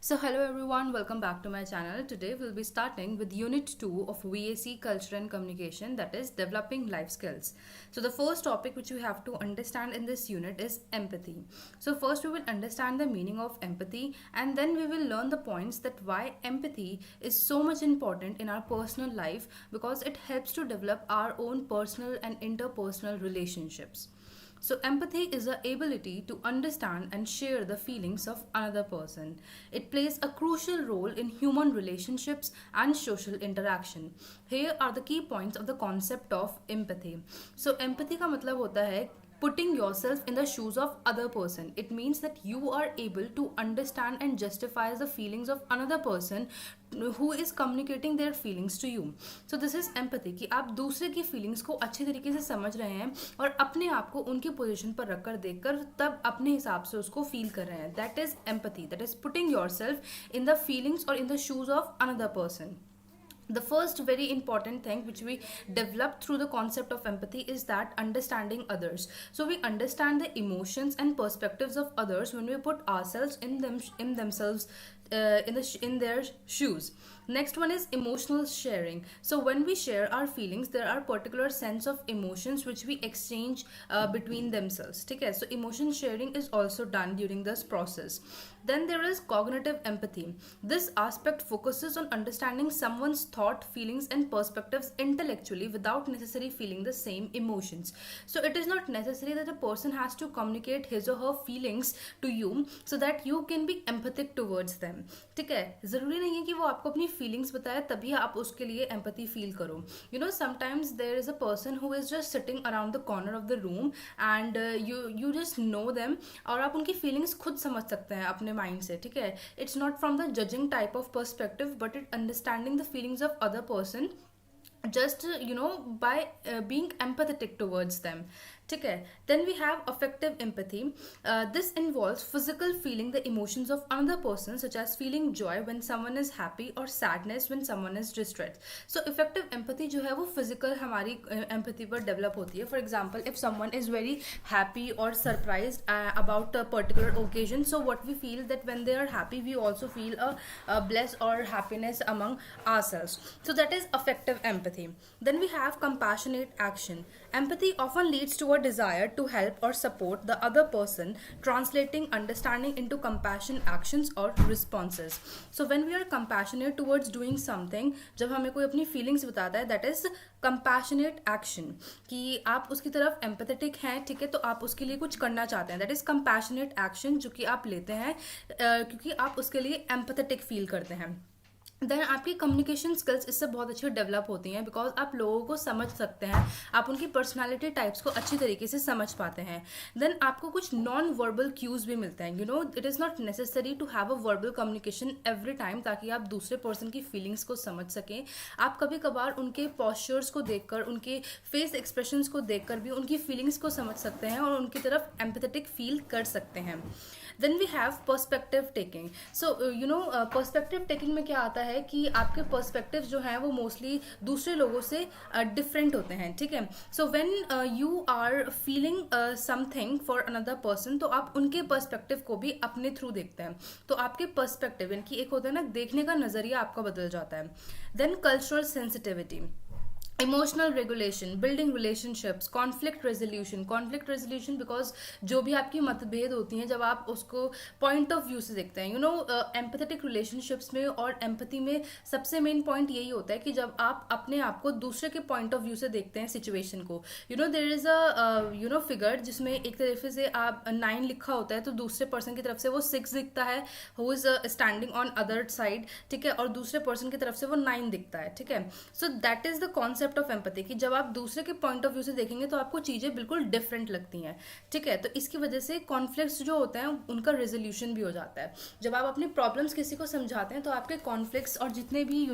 So hello everyone, welcome back to my channel. Today we'll be starting with Unit 2 of VAC Culture and Communication, that is Developing Life Skills. So the first topic which we have to understand in this unit is empathy. So first we will understand the meaning of empathy, and then we will learn the points that why empathy is so much important in our personal life, because it helps to develop our own personal and interpersonal relationships. So, empathy is the ability to understand and share the feelings of another person. It plays a crucial role in human relationships and social interaction. Here are the key points of the concept of empathy. So, empathy का मतलब होता है putting yourself in the shoes of other person. It means that you are able to understand and justify the feelings of another person who is communicating their feelings to you. So this is empathy, कि आप दूसरे की feelings को अच्छे तरीके से समझ रहे हैं और अपने आप को उनकी पोजीशन पर रखकर देखकर तब अपने हिसाब से उसको फील कर रहे हैं. That is empathy. That is putting yourself in the feelings or in the shoes of another person. The first very important thing which we develop through the concept of empathy is that understanding others. So we understand the emotions and perspectives of others when we put ourselves in themselves in their shoes. Next one is emotional sharing. So when we share our feelings, there are particular sense of emotions which we exchange between themselves. Okay, so emotion sharing is also done during this process. Then there is cognitive empathy. This aspect focuses on understanding someone's thought, feelings, and perspectives intellectually without necessarily feeling the same emotions. So it is not necessary that a person has to communicate his or her feelings to you so that you can be empathic towards them. ठीक है, जरूरी नहीं है कि वो आपको अपनी feelings बताए तभी आप उसके लिए एम्पैथी फील करो. You know sometimes there is a person who is just sitting around the corner of the room and you just know them, और आप उनकी फीलिंग्स खुद समझ सकते हैं अपने माइंड से. ठीक है, it's not from the judging type of perspective but it understanding the feelings of other person just by being empathetic towards them. Okay, then we have affective empathy. This involves physical feeling the emotions of another person, such as feeling joy when someone is happy or sadness when someone is distressed. So affective empathy जो है वो physical हमारी empathy पर develop होती है. For example, if someone is very happy or surprised about a particular occasion, so what we feel that when they are happy, we also feel a bliss or happiness among ourselves. So that is affective empathy. Then we have compassionate action. Empathy often leads to a desire to help or support the other person, translating understanding into compassion actions or responses. So when we are compassionate towards doing something, जब हमें कोई अपनी feelings बताता है, that is compassionate action, कि आप उसकी तरफ empathetic हैं. ठीक है, तो आप उसके लिए कुछ करना चाहते हैं. that is compassionate action जो कि आप लेते हैं क्योंकि आप उसके लिए empathetic feel करते हैं. देन आपकी कम्युनिकेशन स्किल्स इससे बहुत अच्छी डेवलप होती हैं, बिकॉज आप लोगों को समझ सकते हैं, आप उनकी पर्सनालिटी टाइप्स को अच्छी तरीके से समझ पाते हैं. देन आपको कुछ नॉन वर्बल क्यूज भी मिलते हैं. It is not necessary to have a verbal communication every time, ताकि आप दूसरे पर्सन की फीलिंग्स को समझ सकें. आप कभी कभार उनके पॉस्चर्स को देखकर, उनके फेस एक्सप्रेशंस को देखकर भी उनकी फीलिंग्स को समझ सकते हैं और उनकी तरफ एम्पैथेटिक फील कर सकते हैं. Then we have perspective taking. So perspective taking में क्या आता है कि आपके पर्सपेक्टिव जो हैं वो मोस्टली दूसरे लोगों से डिफरेंट होते हैं. ठीक है, so when you are feeling something for another person, तो आप उनके पर्सपेक्टिव को भी अपने थ्रू देखते हैं. तो आपके पर्सपेक्टिव यानी कि एक होता है ना, देखने का नजरिया आपका बदल जाता है. Then cultural sensitivity, emotional regulation, building relationships, conflict resolution because जो भी आपकी मतभेद होती हैं जब आप उसको पॉइंट ऑफ व्यू से देखते हैं. एम्पैथेटिक रिलेशनशिप्स में और एम्पैथी में सबसे मेन पॉइंट यही होता है कि जब आप अपने आप को दूसरे के पॉइंट ऑफ व्यू से देखते हैं सिचुएशन को. देयर इज अ फिगर जिसमें एक तरीके से आप 9 लिखा होता है, तो दूसरे पर्सन की तरफ से वो 6 दिखता है, who is standing on other side. ठीक है, और दूसरे पर्सन की तरफ से वो 9 दिखता है. ठीक है, so that is the concept of empathy, कि जब आप दूसरे के पॉइंट ऑफ व्यू से देखेंगे तो आपको चीजें बिल्कुल डिफरेंट लगती हैं. ठीक है, तो इसकी वजह से कॉन्फ्लिक्ट्स जो होते हैं उनका रेजोल्यूशन भी हो जाता है. जब आप अपनी प्रॉब्लम्स किसी को समझाते हैं तो आपके कॉन्फ्लिक्ट्स और जितने भी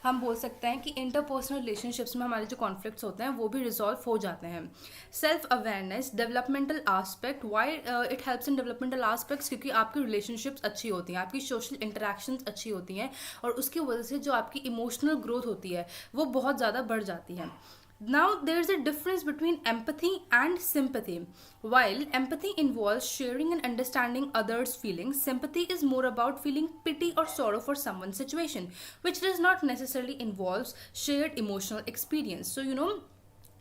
हम बोल सकते हैं कि इंटरपर्सनल रिलेशनशिप्स में हमारे जो कॉन्फ्लिक्ट्स होते हैं वो भी रिजॉल्व हो जाते हैं. Self awareness, developmental aspect. Why it helps in developmental aspects? क्योंकि आपकी रिलेशनशिप्स अच्छी होती हैं, आपकी सोशल इंटरेक्शंस अच्छी होती हैं और उसकी वजह से जो आपकी इमोशनल ग्रोथ होती है वो बहुत ज़्यादा बढ़ जाती है. Now, there's a difference between empathy and sympathy. While empathy involves sharing and understanding others' feelings, sympathy is more about feeling pity or sorrow for someone's situation, which does not necessarily involve shared emotional experience. So,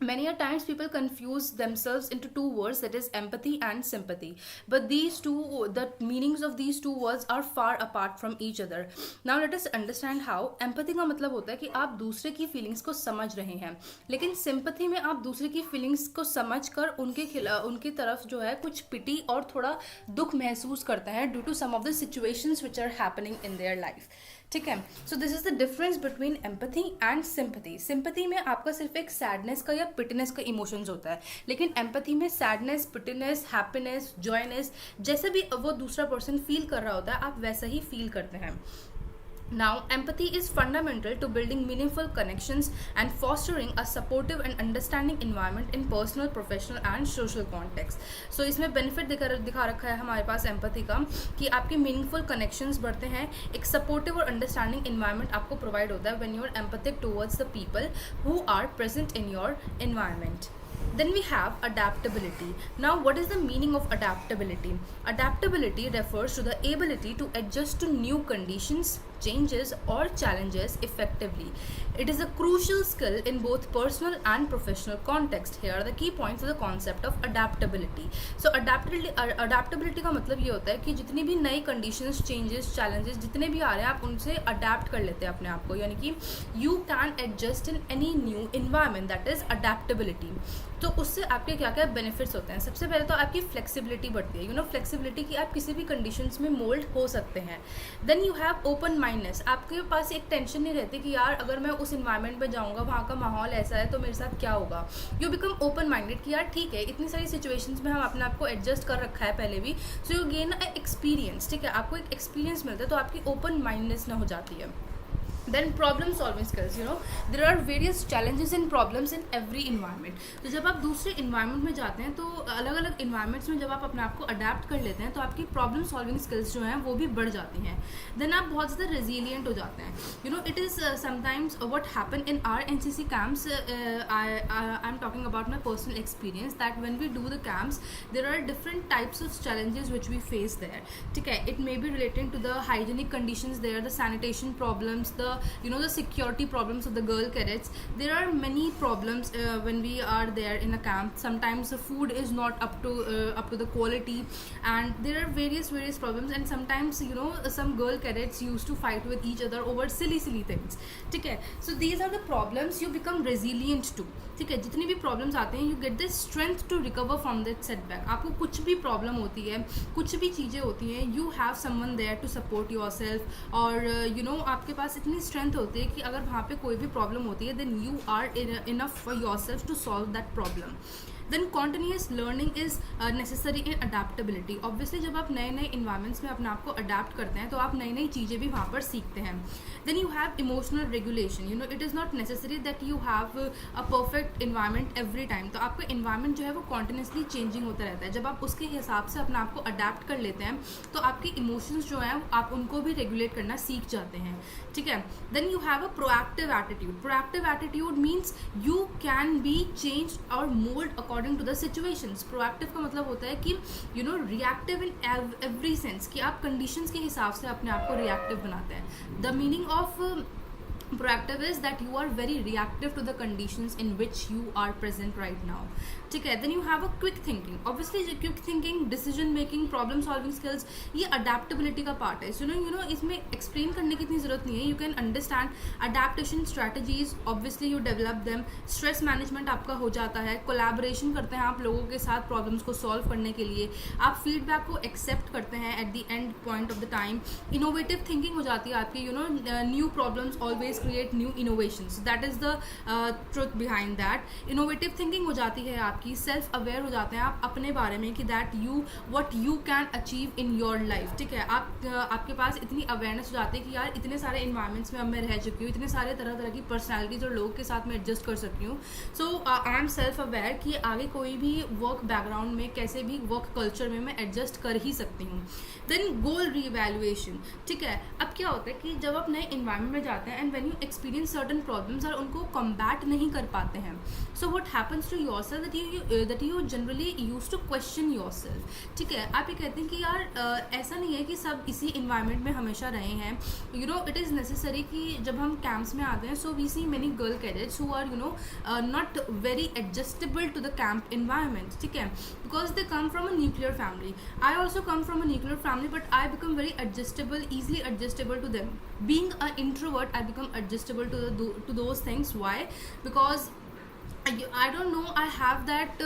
many a times people confuse themselves into two words, that is empathy and sympathy, but these two, the meanings of these two words are far apart from each other. Now let us understand how. empathy का मतलब होता है कि आप दूसरे की feelings को समझ रहे हैं, लेकिन सिंपैथी में आप दूसरे की फीलिंग्स को समझ कर उनकी तरफ जो है कुछ पिटी और थोड़ा दुख महसूस करते हैं due to some of the situations which are happening in their life. ठीक है. So this is the difference between empathy and sympathy. Sympathy में आपका सिर्फ एक सैडनेस का या पिटीनेस का इमोशंस होता है, लेकिन एम्पैथी में सैडनेस, पिटीनेस, हैप्पीनेस, जॉयनेस, जैसे भी वो दूसरा पर्सन फील कर रहा होता है आप वैसा ही फील करते हैं. Now, empathy is fundamental to building meaningful connections and fostering a supportive and understanding environment in personal, professional and social context. So, इसमें benefit दिखा रखा है हमारे पास empathy का कि आपके meaningful connections बढ़ते हैं, एक supportive और understanding environment आपको provide होता है when you are empathic towards the people who are present in your environment. Then we have adaptability. Now, what is the meaning of adaptability? Adaptability refers to the ability to adjust to new conditions, changes or challenges effectively. It is a crucial skill in both personal and professional context. Here are the key points of the concept of adaptability. So adaptability का मतलब ये होता है कि जितनी भी नई conditions, changes, challenges जितने भी आ रहे हैं आप उनसे adapt कर लेते हैं अपने आप को, यानी कि you can adjust in any new environment. That is adaptability. तो उससे आपके क्या क्या बेनिफिट्स होते हैं. सबसे पहले तो आपकी फ्लेक्सिबिलिटी बढ़ती है. फ्लेक्सिबिलिटी की आप किसी भी कंडीशंस में मोल्ड हो सकते हैं. Then you have open mindness. आपके पास एक टेंशन नहीं रहती कि यार अगर मैं उस इन्वायरमेंट में जाऊंगा, वहाँ का माहौल ऐसा है तो मेरे साथ क्या होगा. यू बिकम ओपन माइंडेड कि यार ठीक है, इतनी सारी सिचुएशंस में हम अपने आप को एडजस्ट कर रखा है पहले भी. So you gain experience. ठीक है, आपको एक एक्सपीरियंस मिलता है तो आपकी ओपन माइंडनेस ना हो जाती है. Then problem solving skills. There are various challenges and problems in every environment. तो जब आप दूसरे environment में जाते हैं तो अलग अलग environments में जब आप अपने आप को adapt कर लेते हैं तो आपकी problem solving skills जो हैं वो भी बढ़ जाती हैं. Then आप बहुत ज़्यादा resilient हो जाते हैं. It is sometimes what happen in our NCC camps. I'm talking about my personal experience that when we do the camps there are different types of challenges which we face there. ठीक है, it may be relating to the hygienic conditions there, the sanitation problems, the security problems of the girl cadets. There are many problems when we are there in a camp. Sometimes the food is not up to the quality, and there are various problems. And sometimes some girl cadets used to fight with each other over silly things. ठीक है, so these are the problems you become resilient to. ठीक है, जितनी भी problems आते हैं you get the strength to recover from that setback. आपको कुछ भी प्रॉब्लम होती है, कुछ भी चीज़ें होती हैं, you have someone there to support yourself. और आपके पास इतनी स्ट्रेंथ होती है कि अगर वहाँ पे कोई भी प्रॉब्लम होती है then you are enough for yourself to solve that problem. Then continuous learning is necessary in adaptability. Obviously जब आप नए नए इन्वायरमेंट्स में अपने आप को अडेप्ट करते हैं तो आप नई नई चीज़ें भी वहाँ पर सीखते हैं. Then you have emotional regulation. It is not necessary that you have a perfect environment every time. तो आपका इन्वायरमेंट जो है वो कॉन्टिन्यूसली चेंजिंग होता रहता है. जब आप उसके हिसाब से अपने आप को अडेप्ट कर लेते हैं तो आपके इमोशंस जो हैं आप उनको भी रेगुलेट करना सीख जाते हैं. ठीक है. Then you have a proactive attitude. Proactive attitude means you can be change और mould according to the situations. Proactive का मतलब होता है कि रिएक्टिव इन एवरी सेंस, कि आप कंडीशंस के हिसाब से अपने आप को रिएक्टिव बनाते हैं. The meaning of proactive is that you are very reactive to the conditions in which you are present right now. ठीक है. Then you have a quick thinking. Obviously quick thinking, decision making, problem solving skills ये adaptability का part है. So इसमें explain करने की इतनी ज़रूरत नहीं है. You can understand adaptation strategies. Obviously you develop them. Stress management आपका हो जाता है. Collaboration करते हैं आप लोगों के साथ problems को solve करने के लिए. आप feedback को accept करते हैं at the end point of the time. Innovative thinking हो जाती है आपकी. New problems always create new innovations. That is the truth behind that. Innovative thinking हो जाती है आपकी आपकी सेल्फ अवेयर हो जाते हैं आप अपने बारे में कि that you what you can achieve in your life, ठीक है। आपके पास इतनी अवेयरनेस हो जाती है कि यार इतने सारे इन्वायरमेंट्स में अब मैं रह चुकी हूँ, इतने सारे तरह तरह की पर्सनैलिटीज और लोगों के साथ मैं एडजस्ट कर सकती हूँ। सो आई एम सेल्फ अवेयर कि आगे कोई भी वर्क बैकग्राउंड में कैसे भी वर्क कल्चर में मैं एडजस्ट कर ही सकती हूँ। देन गोल रीवैल्यूएशन, ठीक है। अब क्या होता है कि जब आप नए इन्वायरमेंट में जाते हैं and when you experience certain problems और उनको कॉम्बैट नहीं कर पाते हैं, so what happens to yourself that you generally use to question yourself, ठीक है। आप ये कहते हैं कि यार ऐसा नहीं है कि सब इसी इन्वायरमेंट में हमेशा रहे हैं, you know it is necessary कि जब हम कैंप्स में आते हैं so we see many girl cadets who are not very adjustable to the camp environment, ठीक है, because they come from a nuclear family. I also come from a nuclear family but I become very adjustable, easily adjustable to them. Being an introvert, I become adjustable to those things. Why? Because I don't know, I have that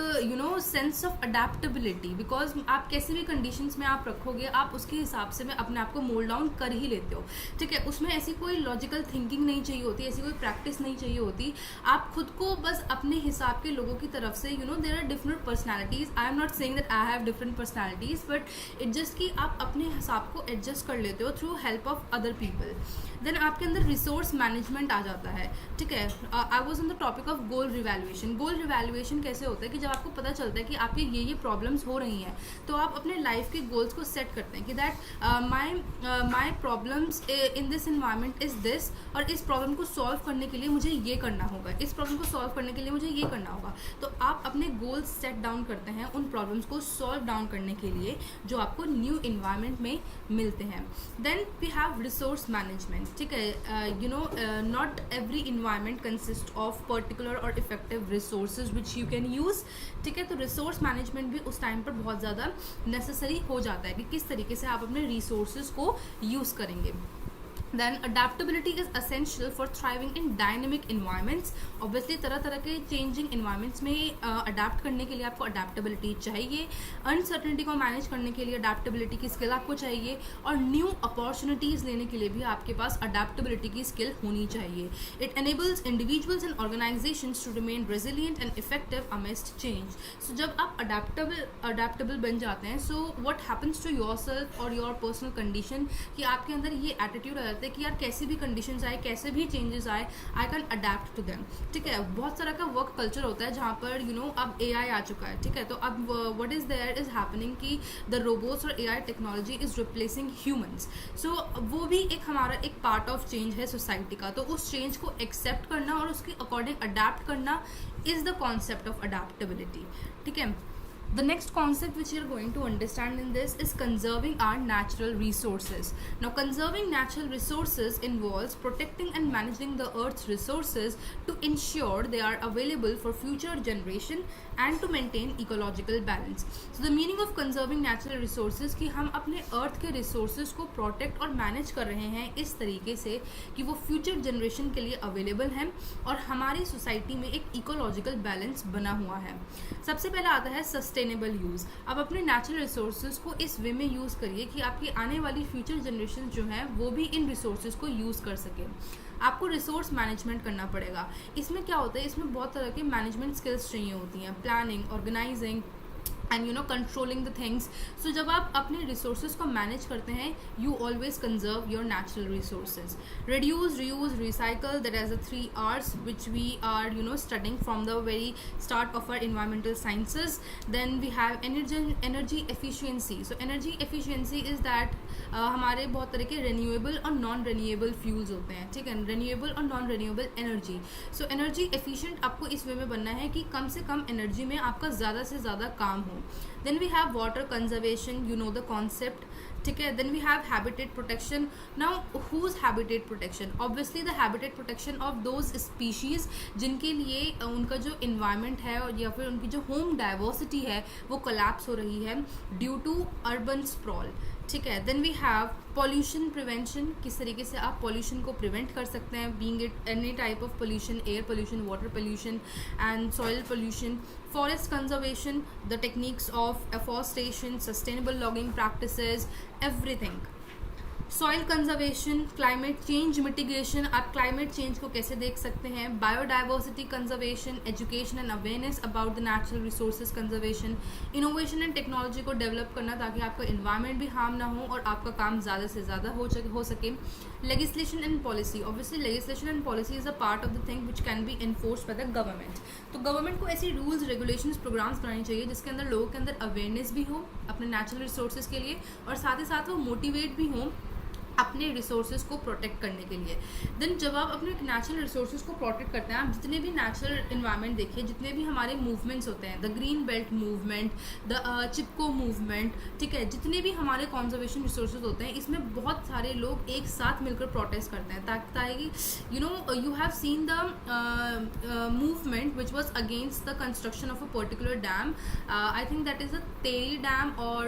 sense of adaptability, because आप कैसे भी conditions में आप रखोगे आप उसके हिसाब से मैं अपने आप को मोल्ड डाउन कर ही लेते हो, ठीक है। उसमें ऐसी कोई लॉजिकल थिंकिंग नहीं चाहिए होती, ऐसी कोई प्रैक्टिस नहीं चाहिए होती। आप खुद को बस अपने हिसाब के लोगों की तरफ से there are different personalities, I am not saying that I have different personalities, but it just कि आप अपने हिसाब को एडजस्ट कर लेते हो through help of other people. Then आपके अंदर रिसोर्स मैनेजमेंट आ जाता है, ठीक है। I was on the topic of goal revaluation. Goal revaluation कैसे होता है कि जब आपको पता चलता है कि आपके ये प्रॉब्लम्स हो रही हैं तो आप अपने लाइफ के गोल्स को सेट करते हैं कि that my problems in this environment is this, और इस प्रॉब्लम को सॉल्व करने के लिए मुझे ये करना होगा, इस प्रॉब्लम को सॉल्व करने के लिए मुझे ये करना होगा। तो आप अपने गोल्स सेट डाउन करते हैं उन प्रॉब्लम्स को सॉल्व डाउन करने के लिए जो आपको न्यू इन्वायरमेंट में मिलते हैं। Then we have resource management, ठीक है। Not every environment consist of particular और effective resources which you can use, ठीक है। तो रिसोर्स मैनेजमेंट भी उस टाइम पर बहुत ज़्यादा नेसेसरी हो जाता है कि किस तरीके से आप अपने रिसोर्सेज को यूज़ करेंगे। Then adaptability is essential for thriving in dynamic environments. Obviously तरह तरह के changing environments में adapt करने के लिए आपको adaptability चाहिए, uncertainty को manage करने के लिए adaptability की skill आपको चाहिए, और new opportunities लेने के लिए भी आपके पास adaptability की skill होनी चाहिए. It enables individuals and organizations to remain resilient and effective amidst change. So जब आप adaptable बन जाते हैं, so what happens to yourself or your personal condition कि आपके अंदर ये attitude आ कि यार कैसी भी कंडीशंस आए, कैसे भी चेंजेस आए, I can adapt to them, ठीक है। बहुत सारा का वर्क कल्चर होता है जहाँ पर अब AI आ चुका है, ठीक है। तो अब what is there is happening कि द रोबोट्स और AI technology is replacing humans. So वो भी हमारा एक पार्ट ऑफ चेंज है सोसाइटी का। तो उस चेंज को एक्सेप्ट करना और उसके अकॉर्डिंग अडेप्ट करना is the concept of adaptability, ठीक है। The next concept which you are going to understand in this is conserving our natural resources. Now, conserving natural resources involves protecting and managing the earth's resources to ensure they are available for future generation and to maintain ecological balance. So, the meaning of conserving natural resources कि हम अपने earth के resources को protect और manage कर रहे हैं इस तरीके से कि वो future generation के लिए available हैं और हमारी society में एक ecological balance बना हुआ है। सबसे पहला आता है सस्टेनेबल यूज़। आप अपने नेचुरल रिसोर्सेज को इस वे में यूज़ करिए कि आपकी आने वाली फ्यूचर जनरेशन जो है वो भी इन रिसोर्सेज को यूज़ कर सके। आपको रिसोर्स मैनेजमेंट करना पड़ेगा। इसमें क्या होता है, इसमें बहुत तरह के मैनेजमेंट स्किल्स चाहिए होती हैं, planning, organising and controlling the things. So जब आप अपने रिसोर्सेज को मैनेज करते हैं you always conserve your natural resources. Reduce, reuse, recycle, that is the 3 R's which we are studying from the very start of our environmental sciences. Then we have energy efficiency. So energy efficiency is that हमारे बहुत तरह के renewable और non renewable fuels होते हैं, ठीक है, renewable और non renewable energy. So energy efficient आपको इस वे में बनना है कि कम से कम एनर्जी में आपका ज़्यादा से ज़्यादा काम हो। Then we have water conservation, you know the concept, ठीक है। Then we have habitat protection. Now whose habitat protection? Obviously the habitat protection of those species जिनके लिए उनका जो इन्वायरमेंट है या फिर उनकी जो होम डाइवर्सिटी है वो कोलैप्स हो रही है ड्यू टू अर्बन स्प्रॉल, ठीक है। Then we have pollution prevention, किस तरीके से आप पॉल्यूशन को प्रिवेंट कर सकते हैं, being it any type of pollution, air pollution, water pollution and soil pollution. Forest conservation, the techniques of afforestation, sustainable logging practices, everything. Soil conservation, climate change mitigation, आप climate change को कैसे देख सकते हैं, biodiversity conservation, education and awareness about the natural resources conservation, innovation and technology को develop करना ताकि आपका इन्वायरमेंट भी हार्म ना हो और आपका काम ज़्यादा से ज़्यादा हो सके। Legislation and policy, obviously legislation and policy is a part of the thing which can be enforce by the government. तो गवर्नमेंट को ऐसी रूल्स रेगुलेशंस प्रोग्राम्स बनानी चाहिए जिसके अंदर लोगों के अंदर अवेयरनेस भी हो अपने नेचुरल रिसोर्सेज के लिए और साथ ही साथ वो मोटिवेट भी हो अपने रिसोर्सेज को प्रोटेक्ट करने के लिए। देन जब आप अपने नेचुरल रिसोर्सेज को प्रोटेक्ट करते हैं, आप जितने भी नेचुरल इन्वायरमेंट देखिए, जितने भी हमारे मूवमेंट्स होते हैं, the green belt movement, the Chipko movement, ठीक है, जितने भी हमारे कॉन्जर्वेशन रिसोर्सेज होते हैं, इसमें बहुत सारे लोग एक साथ मिलकर प्रोटेस्ट करते हैं ताकि you have seen the movement which was against the construction of a particular dam. I think that is a Tehri dam और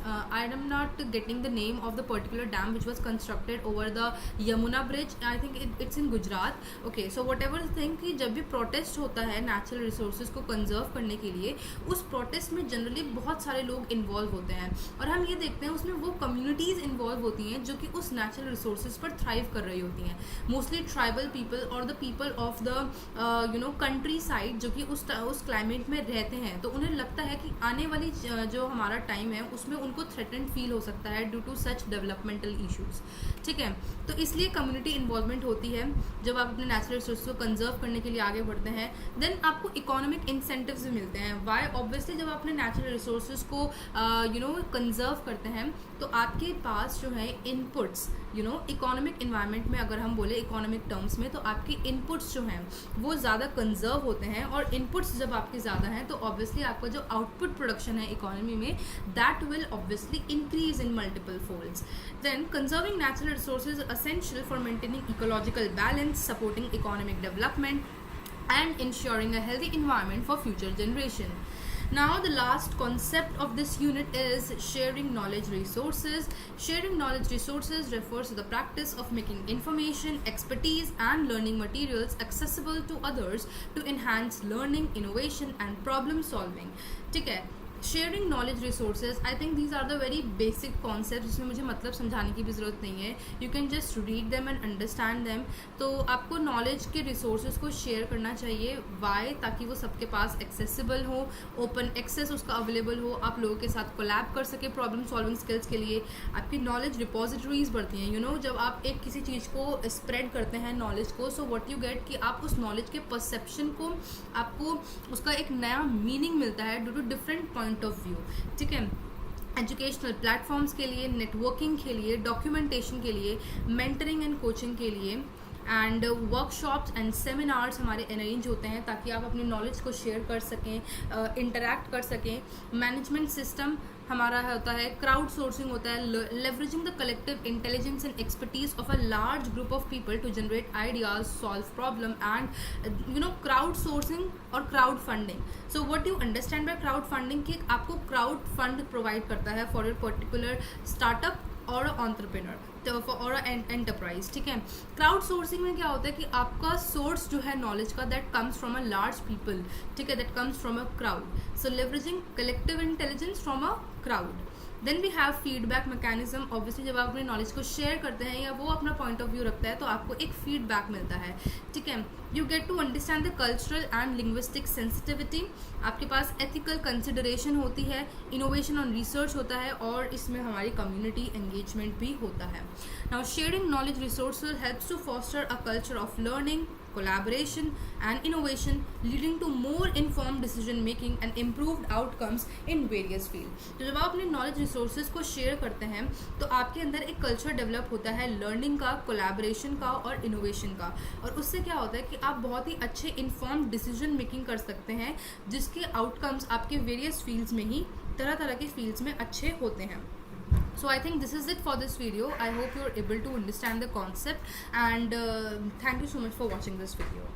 I am not getting the name of the particular dam which was constructed over the Yamuna bridge. I think it's in Gujarat. Okay, so whatever the thing कि जब भी protest होता है natural resources को conserve करने के लिए, उस प्रोटेस्ट में जनरली बहुत सारे लोग इन्वॉल्व होते हैं और हम ये देखते हैं उसमें वो कम्युनिटीज़ इन्वॉल्व होती हैं जो कि उस नेचुरल रिसोर्सेज पर थ्राइव कर रही होती हैं, मोस्टली ट्राइबल पीपल और the people of the country side जो कि उस क्लाइमेट में रहते हैं। तो उन्हें लगता है कि आने वाली जो हमारा टाइम है उसमें उनको थ्रेटेंड फील हो सकता है due to such developmental issues, ठीक है। तो इसलिए कम्युनिटी इन्वॉल्वमेंट होती है जब आप अपने नेचुरल रिसोर्स को कंजर्व करने के लिए आगे बढ़ते हैं। देन आपको इकोनॉमिक इंसेंटिव्स भी मिलते हैं। वाई? ऑब्वियसली जब आप अपने नेचुरल रिसोर्सेज को कंजर्व करते हैं तो आपके पास जो है इनपुट्स, इकोनॉमिक इन्वायरमेंट में अगर हम बोले इकोनॉमिक टर्म्स में, तो आपके इनपुट्स जो हैं वो ज़्यादा कंजर्व होते हैं और इनपुट्स जब आपके ज़्यादा हैं तो ऑब्वियसली आपका जो आउटपुट प्रोडक्शन है इकोनॉमी में, that will obviously increase in multiple folds. Then, conserving natural resources is essential for maintaining ecological balance, supporting economic development, and ensuring a healthy environment for future generation. Now, the last concept of this unit is sharing knowledge resources. Sharing knowledge resources refers to the practice of making information, expertise, and learning materials accessible to others to enhance learning, innovation, and problem solving. ठीक है, sharing knowledge resources, I think these are the very basic concept जिसमें मुझे मतलब समझाने की भी ज़रूरत नहीं है। You can just read them and understand them. तो आपको नॉलेज के रिसोर्सेज को शेयर करना चाहिए। वाई? ताकि वो सबके पास एक्सेसिबल हो, ओपन एक्सेस उसका अवेलेबल हो, आप लोगों के साथ कोलैब कर सके प्रॉब्लम सॉल्विंग स्किल्स के लिए। आपकी नॉलेज रिपोजिटरीज बढ़ती हैं। जब आप एक किसी चीज़ को स्प्रेड करते हैं नॉलेज को, सो व्हाट यू गेट कि आप उस नॉलेज के परसेप्शन को, आपको उसका एक नया मीनिंग मिलता है due to different point of view, ठीक है। एजुकेशनल प्लेटफॉर्म्स के लिए, नेटवर्किंग के लिए, डॉक्यूमेंटेशन के लिए, मेंटरिंग एंड कोचिंग के लिए, एंड वर्कशॉप्स एंड सेमिनार्स हमारे अरेंज होते हैं ताकि आप अपनी नॉलेज को शेयर कर सकें, इंटरैक्ट कर सकें। मैनेजमेंट सिस्टम हमारा होता है, क्राउड सोर्सिंग होता है, leveraging the collective intelligence and expertise of a large group of people to generate ideas, solve problem, and crowdsourcing और crowdfunding. So what you understand by crowdfunding कि आपको crowd fund provide करता है for a particular startup और entrepreneur और enterprise, ठीक है। Crowd sourcing में क्या होता है कि आपका सोर्स जो है नॉलेज का, that comes from a large people, ठीक है, that comes from a crowd. So leveraging collective intelligence from a crowd. Then we have feedback mechanism. Obviously जब आप अपनी नॉलेज को शेयर करते हैं या वो अपना पॉइंट ऑफ व्यू रखता है तो आपको एक फीडबैक मिलता है, ठीक है। You get to understand the cultural and linguistic sensitivity. आपके पास एथिकल कंसिडरेशन होती है, इनोवेशन ऑन रिसर्च होता है और इसमें हमारी कम्युनिटी एंगेजमेंट भी होता है। Now sharing knowledge resources helps to foster a culture of learning, collaboration and innovation, leading to more informed decision making and improved outcomes in various fields. तो जब आप अपने नॉलेज रिसोर्सेज को शेयर करते हैं तो आपके अंदर एक कल्चर डेवलप होता है लर्निंग का, कोलैबोरेशन का और इनोवेशन का, और उससे क्या होता है कि आप बहुत ही अच्छे इन्फॉर्म्ड डिसीजन मेकिंग कर सकते हैं जिसके आउटकम्स आपके वेरियस फील्ड्स में ही, तरह तरह के फील्ड्स में अच्छे होते हैं। So I think this is it for this video. I hope you're able to understand the concept, and thank you so much for watching this video.